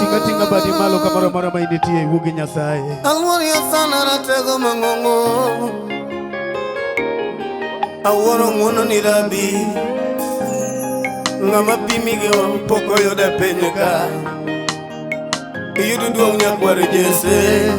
Tinga badi malo kamaro mara mainitie wugi Nyasaye. Alwaria sana ratego mangongo. Aworo ngono ni rabi. Ngama pimige wampoko yoda penyeka. Iyudu duong nyakware Jese.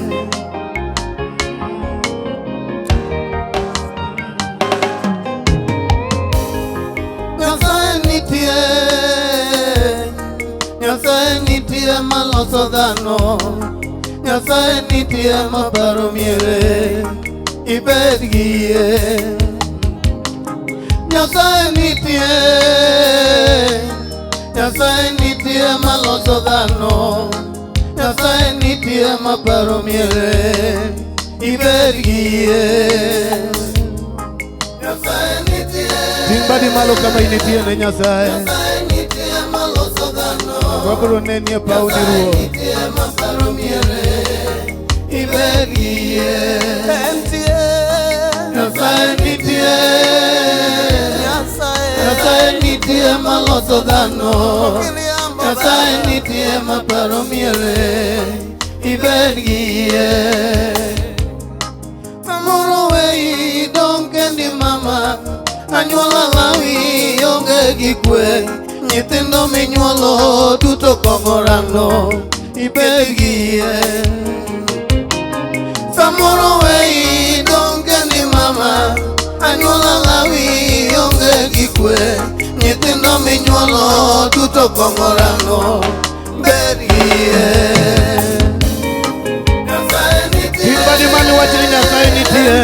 Nyasaye nitie maloso dhano. Nyasaye nitie maparo miere. Ibed gi yie. Nyasaye nitie maloso dhano. Nyasaye nitie maparo miere. Ibed gi yie. Nyasaye nitie. Timbadi malo kama initie ne Nyasaye. Nyasaye nitie maloso dhano. Wabro nenie pau ni ruo. Nitie maparo miere. Ibed gi yie. Nyasaye nitie. Nyasaye nitie maloso dhano. Nyasaye nitie maparo miere. Ibed gi yie. Samoro wei dong kendi mama. Anyuola lawi onge gi kwe. Nyithindo minyuolo duto kongorano. Ibed gi yie. Samoro wei dong kendi mama. Anyuola lawi onge gi kwe. Nyithindo minyuolo duto kongorano. Bed gi yie. Timbadi malo wachni Nyasaye nitie.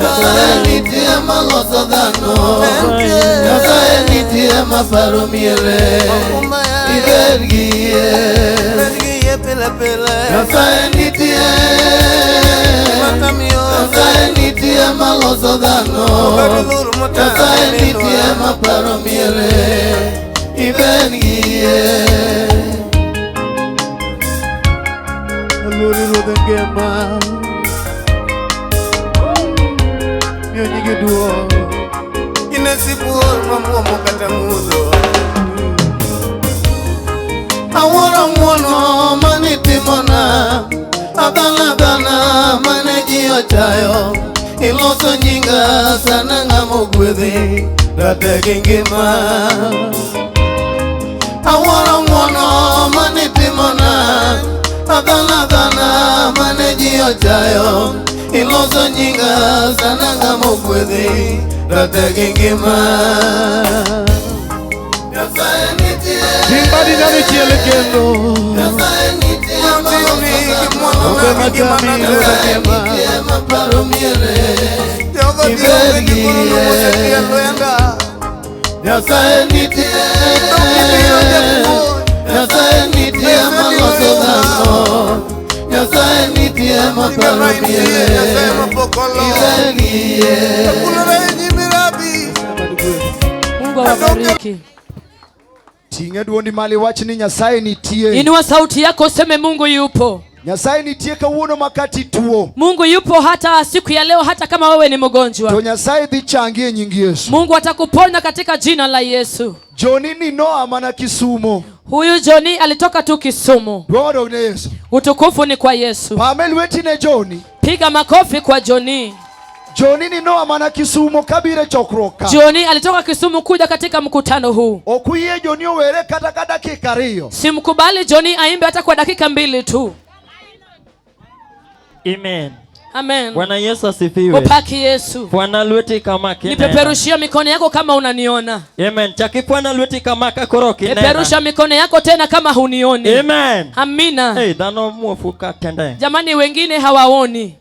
Nyasaye nitie maloso dhano. Nyasaye nitie maparo miere. Ibed gi yie. Nyasaye nitie. Nyasaye nitie maloso dhano. Nyasaye nitie maparo miere. Ibed gi yie. Lori ruodhe ngema. Miyo nyingi duo. Inesibuor mamuomo kata mudho. Awuoro ng'wono manitimona. Adhana mane ji ochayo. Iloso nyinga sana ng'amo gwedhi. Rategi ngima. Awuoro ng'wono manitimona. Adhana mane ji ochayo. Iloso nyinga sana ng'amo gwedhi. Rategi ngima. Nyasaye nitie. Timbadi nani chiele kendo. Nyasaye nitie Onge matami ruodhe ngema. maparo miere. Ibed gi yie. Nyasaye nitie. Nyasaye nitie maloso dhano. Nyasaye nitie maparo miere. Ibed gi yie. Mungu awabariki. Tinga duondi mali wachni Nyasaye nitie. Inua sauti yako useme Mungu yupo. Nyasaye nitie kawuono makati tuo. Mungu yupo hata siku ya leo, hata kama wewe ni mgonjwa. To Nyasaye dhi changie nyingi Yesu. Mungu atakuponya katika jina la Yesu. Joni ni Noa mana Kisumo. Huyu Joni alitoka tu Kisumu. Dwaro ne Yesu. Utukufu ni kwa Yesu. Pamel wetine Joni. Piga makofi kwa Joni. Joni ni Noa mana Kisumo kabire chokroka. Joni alitoka Kisumu kuja katika mkutano huu. Okuye Joni owere kata dakika riyo. Simkubali Joni aimbe hata kwa dakika 2 tu. Amen. Amen. Bwana Yesu asifiwe. Upaki Yesu. Bwana lweti kama kinena. Nipeperushia mikono yako kama unaniona. Amen. Chakipwana lweti kama kakoro kinena. Peperusha mikono yako tena kama hunioni. Amen. Amina. Hey, dhano muofuka tende. Jamani wengine hawaoni.